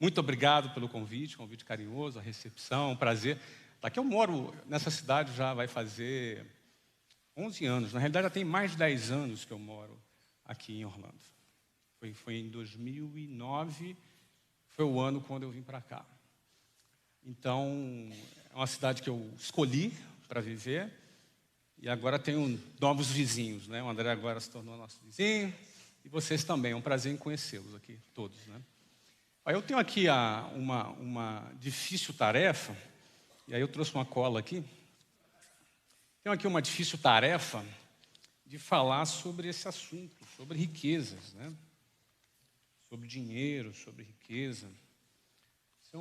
Muito obrigado pelo convite carinhoso, a recepção, um prazer. Aqui eu moro nessa cidade já vai fazer 11 anos. Na realidade, já tem mais de 10 anos que eu moro aqui em Orlando. Foi em 2009, foi o ano quando eu vim para cá. Então, é uma cidade que eu escolhi para viver e agora tenho novos vizinhos, né? O André agora se tornou nosso vizinho e vocês também. É um prazer em conhecê-los aqui, todos, né? Eu tenho aqui uma difícil tarefa, e aí eu trouxe uma cola aqui. Tenho aqui uma difícil tarefa de falar sobre esse assunto, sobre riquezas, né? Sobre dinheiro, sobre riqueza. Isso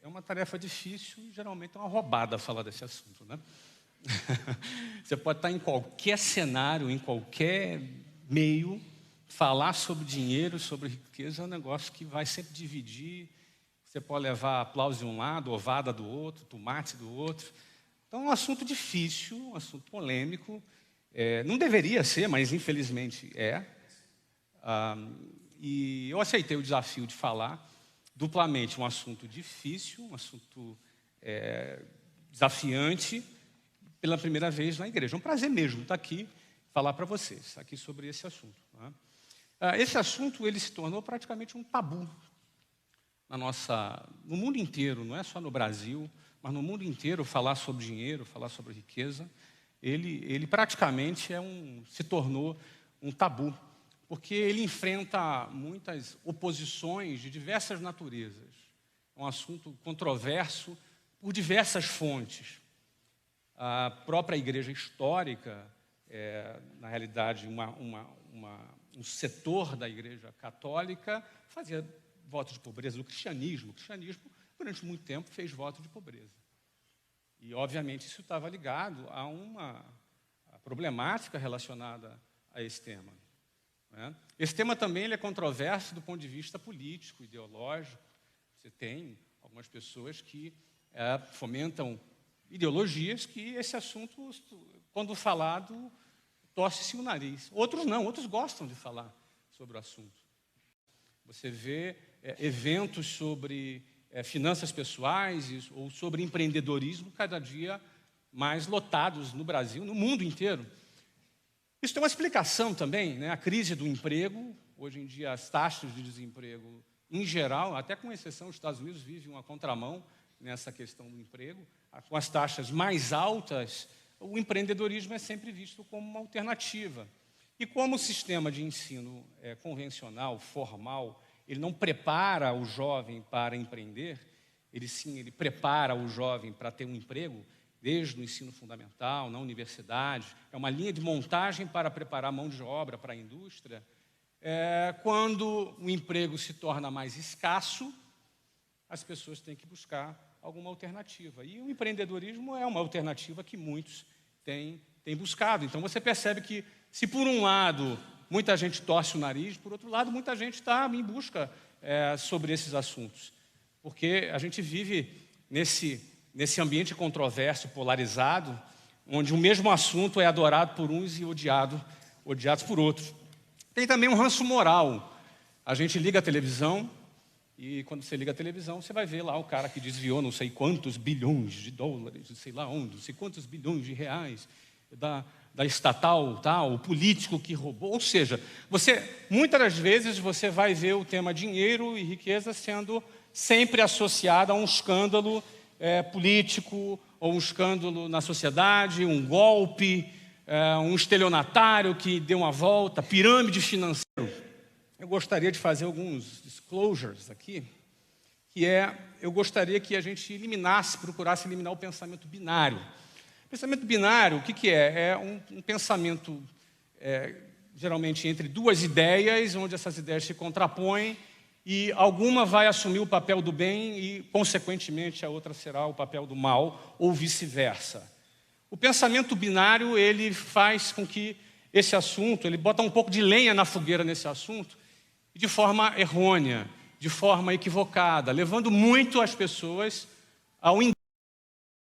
é uma tarefa difícil e geralmente é uma roubada falar desse assunto, né? Você pode estar em qualquer cenário, em qualquer meio, falar sobre dinheiro, sobre riqueza é um negócio que vai sempre dividir. Você pode levar aplauso de um lado, ovada do outro, tomate do outro. Então é um assunto difícil, um assunto polêmico. Não deveria ser, mas infelizmente é. E eu aceitei o desafio de falar duplamente um assunto difícil, um assunto desafiante, pela primeira vez na igreja. É um prazer mesmo estar aqui, falar para vocês aqui sobre esse assunto. Né? Esse assunto ele se tornou praticamente um tabu no mundo inteiro, não é só no Brasil, mas no mundo inteiro falar sobre dinheiro, falar sobre riqueza, ele praticamente se tornou um tabu, porque ele enfrenta muitas oposições de diversas naturezas. É um assunto controverso por diversas fontes. A própria igreja histórica, na realidade, um setor da igreja católica fazia voto de pobreza. O cristianismo, durante muito tempo, fez voto de pobreza. E, obviamente, isso estava ligado a uma problemática relacionada a esse tema. Né? Esse tema também ele é controverso do ponto de vista político, ideológico. Você tem algumas pessoas que fomentam ideologias que esse assunto, quando falado, torce-se o nariz. Outros não, outros gostam de falar sobre o assunto. Você vê eventos sobre finanças pessoais ou sobre empreendedorismo cada dia mais lotados no Brasil, no mundo inteiro. Isso tem uma explicação também, né? A crise do emprego. Hoje em dia, as taxas de desemprego, em geral, até com exceção dos Estados Unidos, vivem uma contramão nessa questão do emprego. Com as taxas mais altas, o empreendedorismo é sempre visto como uma alternativa. E como o sistema de ensino convencional, formal, ele não prepara o jovem para empreender, ele prepara o jovem para ter um emprego, desde o ensino fundamental, na universidade, é uma linha de montagem para preparar a mão de obra para a indústria. Quando o emprego se torna mais escasso, as pessoas têm que buscar alguma alternativa. E o empreendedorismo é uma alternativa que muitos têm buscado. Então, você percebe que, se por um lado muita gente torce o nariz, por outro lado, muita gente está em busca sobre esses assuntos. Porque a gente vive nesse ambiente controverso, polarizado, onde o mesmo assunto é adorado por uns e odiados por outros. Tem também um ranço moral. A gente liga a televisão e, quando você liga a televisão, você vai ver lá o cara que desviou não sei quantos bilhões de dólares, não sei lá onde, não sei quantos bilhões de reais da estatal, o político que roubou. Ou seja, muitas das vezes você vai ver o tema dinheiro e riqueza sendo sempre associado a um escândalo político, ou um escândalo na sociedade, um golpe, um estelionatário que deu uma volta, pirâmide financeira. Eu gostaria de fazer alguns disclosures aqui, eu gostaria que a gente procurasse eliminar o pensamento binário. O pensamento binário, o que é? É um pensamento, geralmente, entre duas ideias, onde essas ideias se contrapõem, e alguma vai assumir o papel do bem e, consequentemente, a outra será o papel do mal, ou vice-versa. O pensamento binário, ele faz com que esse assunto, ele bota um pouco de lenha na fogueira nesse assunto, de forma errônea, de forma equivocada, levando muito as pessoas ao engano.